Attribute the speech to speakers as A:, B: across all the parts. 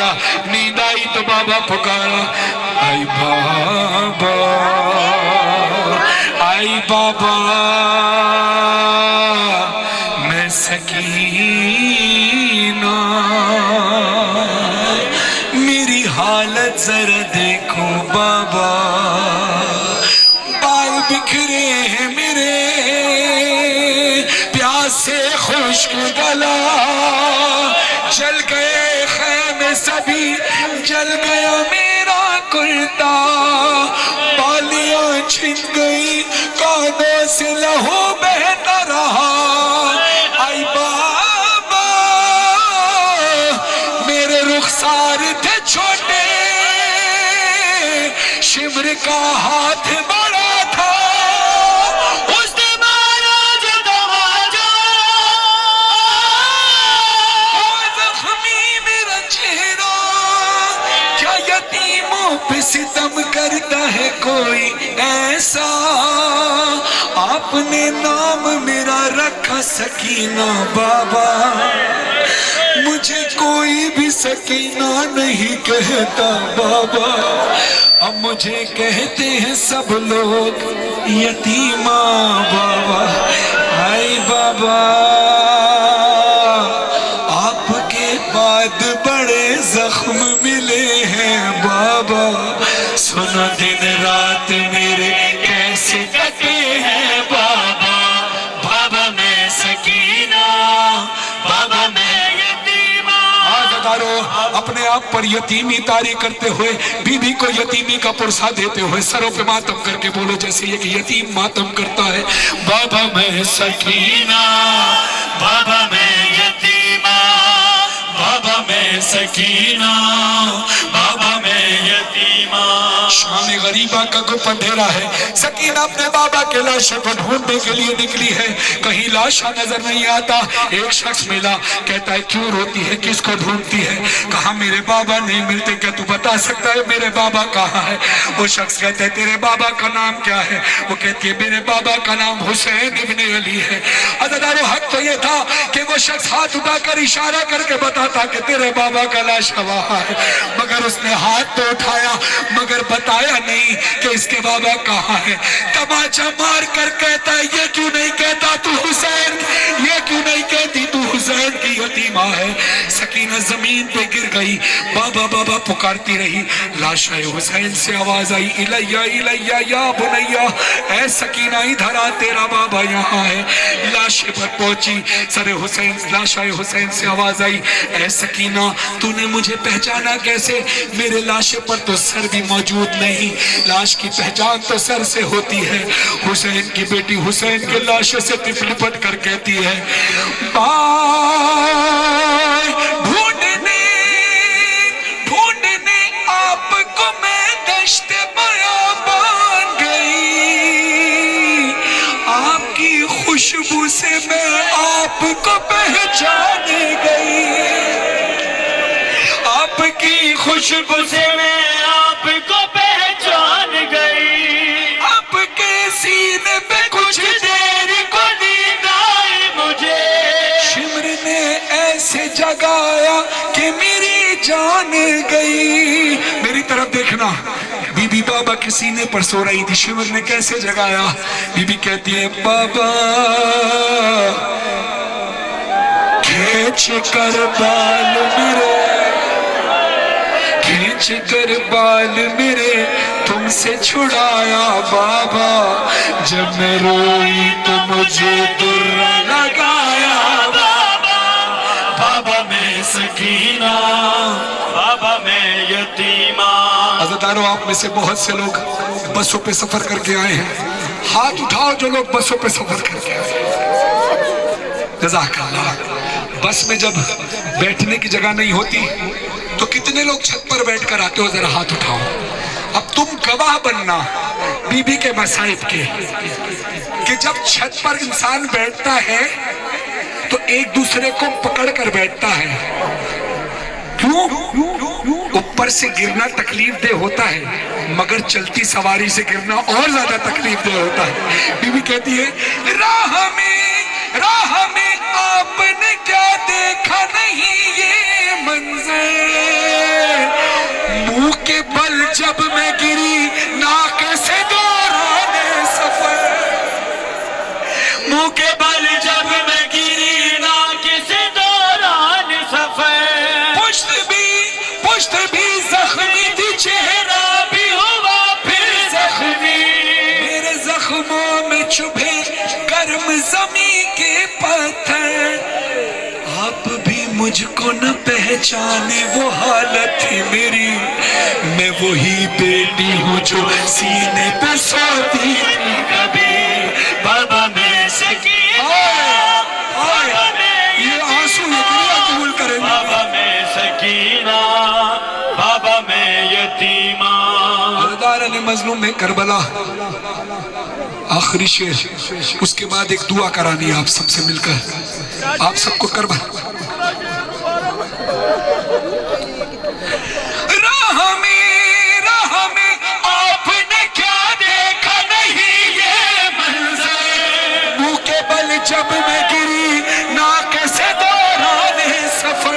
A: پکارا, نیند آئی تو بابا پکارا, آئی بابا, آئی بابا, میں سکینہ, میری حالت ذرا دیکھو بابا, بال بکھرے ہیں میرے, پیاس سے خشک گلا, جل گئے خیمے سبھی, جل گیا میرا کرتا, بالیاں چھن گئی, کانوں سے لہو بہتا رہا, آئی بابا, میرے رخسار تھے چھوٹے, شمر کا ہاتھ بڑا تھا, اس نے مارا جو دواجا, زخمی میرا چہرہ, کیا یتیموں پہ ستم کرتا ہے کوئی ایسا, آپ نے نام میرا رکھا سکینہ بابا, مجھے کوئی بھی سکینہ نہیں کہتا بابا, اب مجھے کہتے ہیں سب لوگ یتیمہ بابا, آئی بابا, آپ کے بعد بڑے زخم ملے ہیں بابا, سنو دن رات میرے کیسے کٹے ہیں بابا, بابا میں سکینہ, بابا میں یتیمہ. آزادارو, اپنے آپ پر یتیمی طاری کرتے ہوئے, بی بی کو یتیمی کا پرسہ دیتے ہوئے, سروں پہ ماتم کر کے بولو جیسے یہ کہ یتیم ماتم کرتا ہے, بابا میں سکینہ, بابا میں یتیمہ, بابا میں سکینہ, بابا میں یتیمہ. شام غریبہ کا گپ اندھیرا ہے, سکینہ اپنے بابا کے لاشے کو ڈھونڈنے کے لیے نکلی ہے, کہیں لاشا نظر نہیں آتا, ایک شخص ملا, کہتا ہے کیوں روتی ہے, کس کو ڈھونڈتی ہے, کہا میرے بابا نہیں ملتے, کیا تو بتا سکتا ہے میرے بابا کہاں ہے؟ وہ شخص کہتا ہے تیرے بابا کا نام کیا ہے؟ وہ کہتی ہے میرے بابا کا نام حسین ابن علی ہے. عزیزانو, حق تو یہ تھا کہ وہ شخص ہاتھ اٹھا کر اشارہ کر کے بتاتا کہ تیرے بابا کا لاشا وہاں ہے, مگر اس نے ہاتھ تو اٹھایا مگر بتایا نہیں کہ اس کے بابا کہاں ہے. تماچا مار کر کہتا ہے یہ کیوں نہیں کہتا تو حسین, یہ کیوں نہیں کہتی تو حسین کی یتیمہ ہے. سکینہ زمین پہ گر گئی, بابا بابا پکارتی رہی, لاشا حسین سے آواز آئی, الیہ الیہ یا بنیہ, اے سکینہ ادھر آ تیرا بابا یہاں ہے. لاشے پر پہنچی, سر حسین, لاشا حسین سے آواز آئی, اے سکینہ تو نے مجھے پہچانا کیسے؟ میرے لاشے پر تو سر بھی موجود نہیں, لاش کی پہچان تو سر سے ہوتی ہے. حسین کی بیٹی حسین کے لاشے سے لپٹ کر کہتی ہے, بھائی ڈھونڈنے آپ کو میں دشت بیابان گئی, آپ کی خوشبو سے میں آپ کو پہچان گئی, آپ کی خوشبو سے میں آپ کو پہچان گئی, آپ کے سینے پہ کچھ دیر کو نیند آئی مجھے, شمر نے ایسے جگایا کہ میری جان گئی. میری طرف دیکھنا, بی بی بابا کے سینے پر سو رہی تھی, شمر نے کیسے جگایا؟ بی بی کہتی ہے بابا کھینچ کر بال میرے, کھینچ کر بال میرے تم سے چھڑایا بابا, جب میں روئی تو مجھے در لگایا بابا, بابا میں سکینہ, بابا میں یتیمہ. عزیزانو, آپ میں سے بہت سے لوگ بسوں پہ سفر کر کے آئے ہیں, ہاتھ اٹھاؤ جو لوگ بسوں پہ سفر کر کے آئے ہیں. جزاک اللہ. بس میں جب بیٹھنے کی جگہ نہیں ہوتی تو کتنے لوگ چھت پر بیٹھ کر آتے ہو, ذرا ہاتھ اٹھاؤ. اب تم گواہ بننا بی بی کے مصائب کے, کہ جب چھت پر انسان بیٹھتا ہے تو ایک دوسرے کو پکڑ کر بیٹھتا ہے. کیوں؟ اوپر سے گرنا تکلیف دہ ہوتا ہے, مگر چلتی سواری سے گرنا اور زیادہ تکلیف دہ ہوتا ہے. بی بی کہتی ہے راہ میں آپ نے کیا دیکھا نہیں یہ منظر, جب میں گری ناکے سے دوران سفر، منہ کے بل جب میں گری ناکے سے دوران سفر، پشت بھی زخمی تھی، چہرہ بھی ہوا پھر زخمی، میرے زخموں میں چبھے گرم زمین کے پتھر، آپ بھی مجھ کو نہ پہچانے وہ حالت تھی میری، میں وہی بیٹی ہوں جو سینے پہ سوتی تھی کبھی، بابا میں سکینہ، یہ آنسو یہ قبول کریں، بابا میں سکینہ، بابا میں یتیمہ۔ حضرت علی مظلوم میں کربلا آخری شعر، اس کے بعد ایک دعا کرانی ہے آپ سب سے مل کر، آپ سب کو کربلا راہ میں آپ نے کیا دیکھا نہیں یہ منظر، منہ کے بل جب میں گری ناکے سے دوران سفر،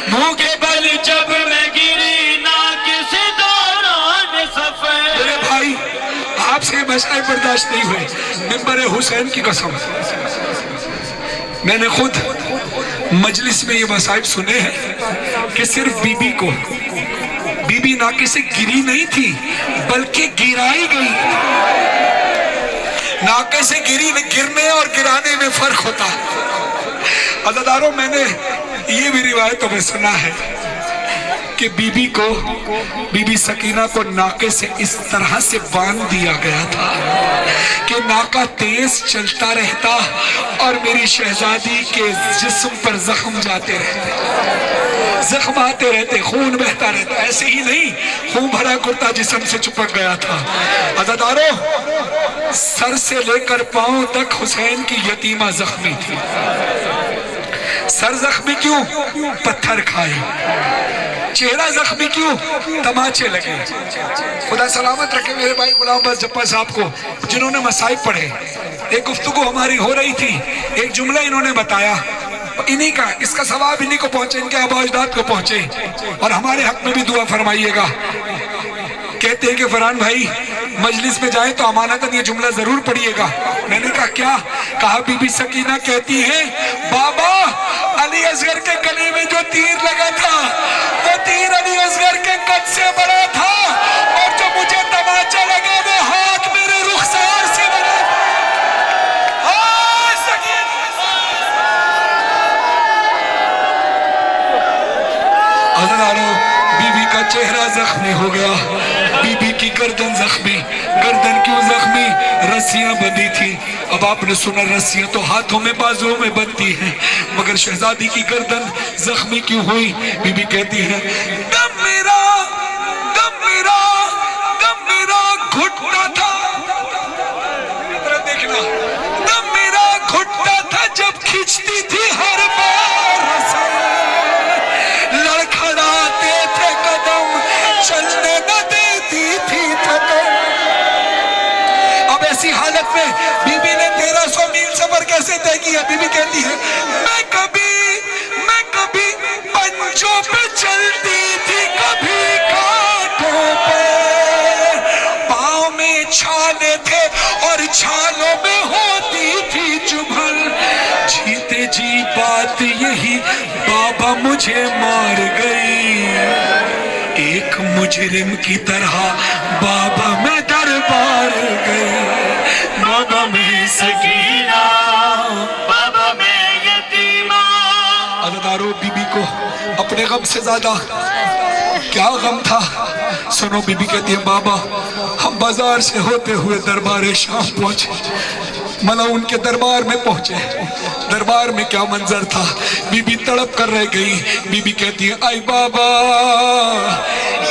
A: منہ کے بل جب میں گری ناکے سے دوران سفر۔ میرے بھائی آپ سے مسائل برداشت نہیں ہوئے، ممبر حسین کی قسم، میں نے خود مجلس میں یہ مصائب سنے ہیں کہ صرف بی بی کو، بی بی ناکے سے گری نہیں تھی بلکہ گرائی گئی، ناکے سے گرنے اور گرانے میں فرق ہوتا ہے۔ عزیزانو میں نے یہ بھی روایتوں میں سنا ہے کہ بی بی سکینہ کو ناکے سے اس طرح سے باندھ دیا گیا تھا کہ ناکہ تیز چلتا رہتا اور میری شہزادی کے جسم پر زخم جاتے رہتے، زخم آتے رہتے، خون بہتا رہتا، ایسے ہی نہیں، خون بھرا کرتا جسم سے چپک گیا تھا۔ عزیزانو سر سے لے کر پاؤں تک حسین کی یتیمہ زخمی تھی۔ سر زخمی کیوں؟ پتھر کھائے۔ چہرہ زخمی کیوں؟ تماچے لگے۔ خدا سلامت رکھے میرے بھائی غلام عباس جپا صاحب کو، جنہوں نے مصائب پڑھے۔ ایک گفتگو ہماری ہو رہی تھی، ایک جملہ انہوں نے بتایا، انہی کا، اس کا ثواب انہی کو پہنچے، ان کے آباء و اجداد کو پہنچے، اور ہمارے حق میں بھی دعا فرمائیے گا۔ کہتے ہیں کہ فرحان بھائی مجلس میں جائیں تو امانتاً یہ جملہ ضرور پڑھیے گا۔ میں نے کہا کیا؟ کہا بی بی سکینہ کہتی ہے بابا علی اصغر کے گلے میں جو تیر لگا تھا وہ تیر علی اصغر کے قد سے بڑا تھا، اور جو مجھے تماچا لگا وہ ہاتھ میرے رخسار سے بڑا تھا۔ حضرانو بی بی کا چہرہ زخمی ہو گیا، بی بی کی گردن زخمی۔ گردن کیوں زخمی؟ رسیاں بندھی تھی۔ اب آپ نے سنا رسیاں تو ہاتھوں میں بازوں میں بندھی ہیں، مگر شہزادی کی گردن زخمی کیوں ہوئی؟ بی بی کہتی ہے دم میرا گھٹتا تھا، دیکھنا، دم میرا گھٹتا تھا جب کھچتی تھی ہر بار رسیاں، لڑکھڑاتے تھے قدم چلنے نہ دیتی تھی تھکن۔ اب ایسی حالت میں بی بی نے 1300 میل سفر کیسے طے کیا؟ بی بی کہتی ہے میں کبھی پنجوں پہ چلتی تھی، کبھی کانٹوں پہ، پاؤں میں چھالے تھے اور چھالوں میں ہوتی تھی چبھن، جیتے جی بات یہی بابا مجھے مار گئی، ایک مجرم کی طرح بابا میں دربار گئی، بابا میں سکینہ، بابا میں یتیمہ۔ عزیزانو بی بی کو اپنے غم سے زیادہ کیا غم تھا؟ سنو بی بی کہتی ہے بابا ہم بازار سے ہوتے ہوئے دربار شام پہنچے، ملعون کے دربار میں پہنچے، دربار میں کیا منظر تھا، بی بی تڑپ کر رہ گئی۔ بی بی کہتی ہے آئی بابا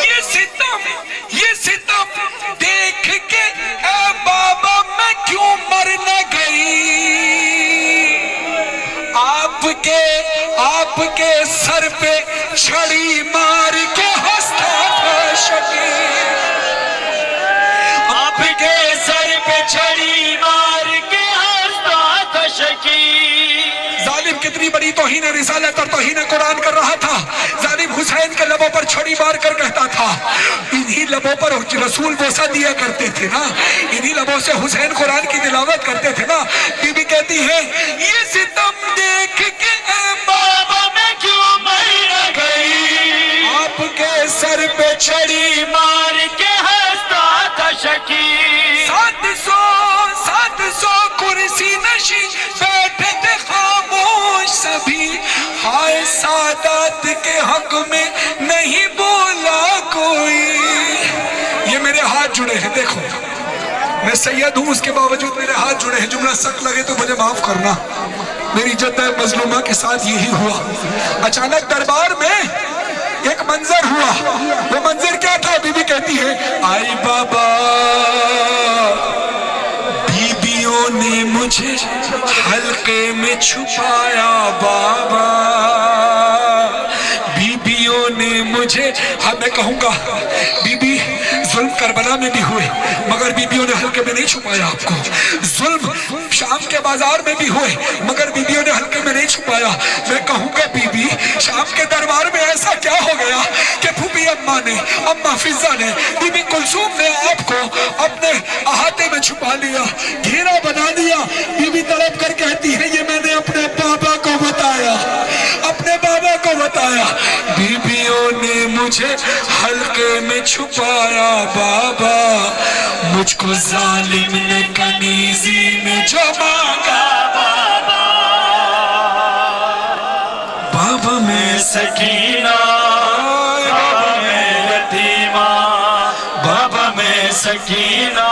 A: یہ ستم دیکھ کے اے بابا میں کیوں مر نہ گئی، آپ کے سر پہ چھڑی مار کے ہنستا تھا شکیل، آپ کے سر پہ چھڑی مار کے ہنستا تھا شکیل۔ ظالم کتنی بڑی توہین رسالت اور توہین قرآن کر رہا تھا، ظالم حسین کے لبوں پر چھڑی مار کر کہتا تھا، انہی لبوں پر رسول بوسہ دیا کرتے تھے نا، انہی لبوں سے حسین قرآن کی تلاوت کرتے تھے نا۔ بی بی کہتی ہے یہ ستم دیکھ کے اے بابا میں کیوں مر گئی، آپ کے سر پہ چھڑی
B: مار کے ہنستا تھا شکیل،
A: 700 کرسی نشین بیٹھے تھے خاموش سبھی، ہائے سادات کے حق میں نہیں بولا کوئی۔ یہ میرے ہاتھ جڑے ہیں، دیکھو میں سید ہوں، اس کے باوجود میرے ہاتھ جڑے ہیں، جملہ سخت لگے تو مجھے معاف کرنا، میری جدہ مظلومہ کے ساتھ یہی ہوا۔ اچانک دربار میں ایک منظر ہوا، وہ منظر کیا تھا؟ بی بی کہتی ہے آئی بابا، بیویوں نے مجھے حلقے میں چھپایا بابا، بیویوں نے مجھے، ہاں میں کہوں گا بی بی ظلم کربلا میں بھی ہوئے مگر بیویوں نے حلقے میں نہیں چھپایا آپ کو، ظلم شام کے بازار میں بھی ہوئے مگر بیویوں نے حلقے میں نہیں چھپایا۔ میں کہوں گا بی بی شام کے دربار میں ایسا کیا ہو گیا کہ پھوپھی اماں نے، اماں فضہ نے، بی بی کلثوم نے آپ کو اپنے احاطے میں چھپا لیا، گھیرا بنا دیا۔ بی بی تڑپ کر کہتی ہے یہ میں نے اپنے بابا کو بتایا، اپنے بابا کو بتایا، بیویوں نے مجھے حلقے میں چھپایا بابا، مجھ کو ظالم نے کنیزی میں جو مانگا بابا، بابا میں
B: سکینہ بابا میں یتیمہ، بابا میں سکینہ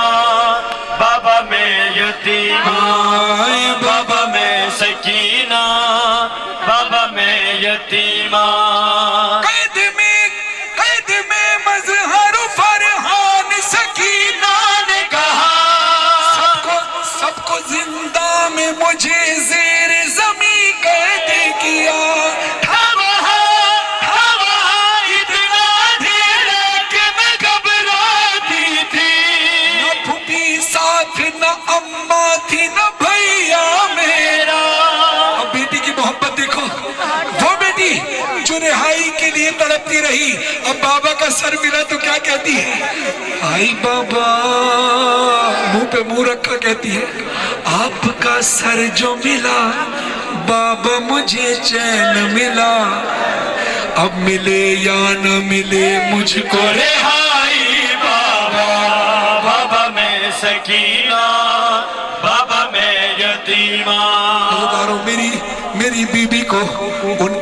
B: بابا میں یتیمہ، بابا میں سکینہ بابا میں یتیمہ۔
A: قید میں مظہر فرحان سکینہ نے کہا، سب کو زندہ میں مجھے زیر زمین قید کیا،
B: اتنا دھیرے کہ میں گھبراتی تھی،
A: نہ پھوپھی ساتھ نہ اماں تھی نہ بھیا میرا۔ اب بیٹی کی محبت دیکھو، وہ بیٹی جو رہائی کے لیے تڑپتی رہی، اب بابا کا سر ملا تو کیا کہتی ہے؟ آئی بابا، منہ پہ منہ رکھا کہتی ہے آپ کا سر جو ملا بابا مجھے چین ملا، اب ملے یا نہ ملے مجھ کو
B: رہائی بابا، بابا میں سکینہ بابا میں یتیمہ۔
A: میری بیوی کو ان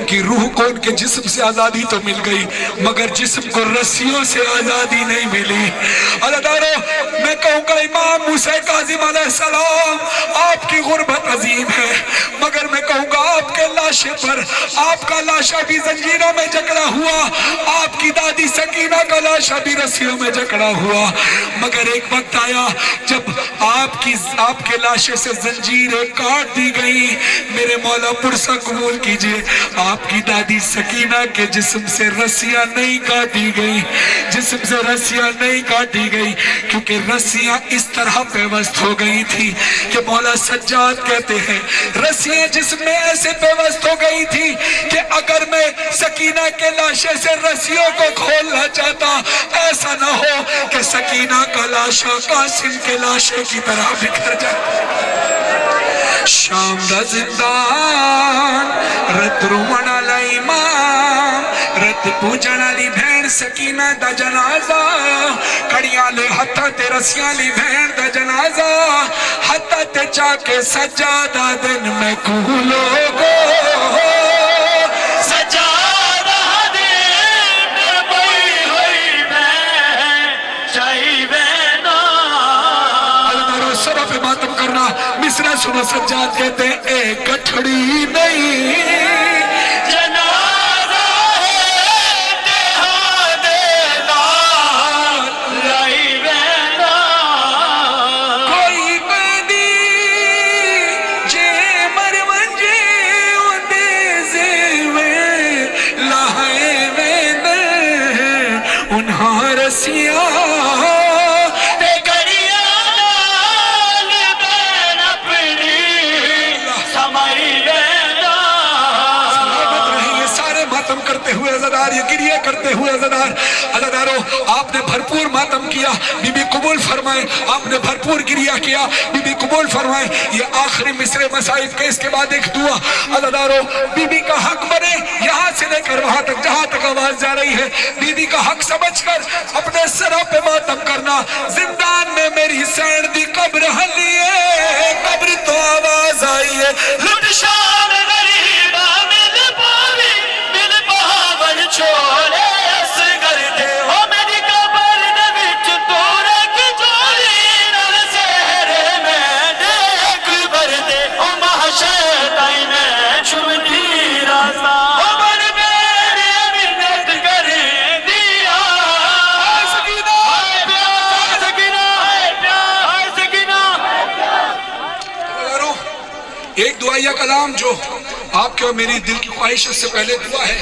A: کی روح کو ان کے جسم سے آزادی تو مل گئی مگر جسم کو رسیوں سے آزادی نہیں ملی۔ اللہ دارو میں کہوں گا امام موسیٰ کاظم علیہ السلام آپ کی غربت عظیم ہے مگر میں کہوں گا آپ کے لاشے پر، آپ کا لاشا بھی زنجیروں میں جکڑا ہوا، آپ کی دادی سکینہ کا لاشا بھی رسیوں میں جکڑا ہوا مگر ایک وقت آیا جب آپ کے لاشے سے زنجیریں کاٹ دی گئی۔ میرے مولا پرسہ قبول کیجئے، آپ کی دادی سکینہ کے جسم سے رسیاں نہیں کاٹی گئی، جسم سے رسیاں نہیں کاٹی گئی کیونکہ رسیاں اس طرح پیوست ہو گئی تھی کہ مولا سجاد کہتے ہیں رسیاں جسم میں ایسے پیوست ہو گئی تھی کہ اگر میں سکینہ کے لاشے سے رسیوں کو کھولنا چاہتا ایسا نہ ہو کہ سکینہ کا لاشا قاسم کے لاشے کی طرح بکھر جائے۔ شام دا زندان رت رومن والا امام، رت پوجن والی بہن سکینہ دا جنازہ، کڑیاں لے ہتھاں تے رسیاں لی بہن دا جنازہ، ہتھاں تے چا کے سجادہ دن میں کولو گو،
B: سجادہ دن میں بھئی ہوئی بہن چاہی بہنا۔
A: اللہ سرہ پہ ماتم کرنا، مصرع سنو سجاد کہتے ہیں ایک گٹھڑی نہیں
B: جنازہ ہے دہانے دار لائی بہنا،
A: کوئی بندی جے مرونجے اندے زیوے لہائے ویندر انہاں رسیاں کرتے ہوئے زدہ عزادار یہ گریہ کرتے ہوئے عزاداروں آپ نے بھرپور ماتم کیا، بی بی قبول فرمائیں، آپ نے بھرپور گریہ کیا، بی بی قبول فرمائیں۔ یہ آخری مصرع مصائب کے اس کے بعد ایک دعا، عزاداروں بی بی کا حق بنے، یہاں سے لے کر وہاں تک جہاں تک آواز جا رہی ہے، بی بی کا حق سمجھ کر اپنے سروں پہ ماتم کرنا۔ زندان میں میری سین دی قبر ہلیے، قبر تو آواز آئی ہے،
B: لٹ شام غریبا مل پاوی مل پاون چھوڑے اس گردے ہو میری قبر دے وچ تو رکھ جوڑی نال سہرے میں دیکھ بردے او محشر تائی میں چھمدی راستا او بر میرے منت کر دیا سکینہ سکینہ سکینہ۔
A: ایک دعائیہ کلام جو آپ کے اور میری دل کی خواہش اس سے پہلے دعا ہے،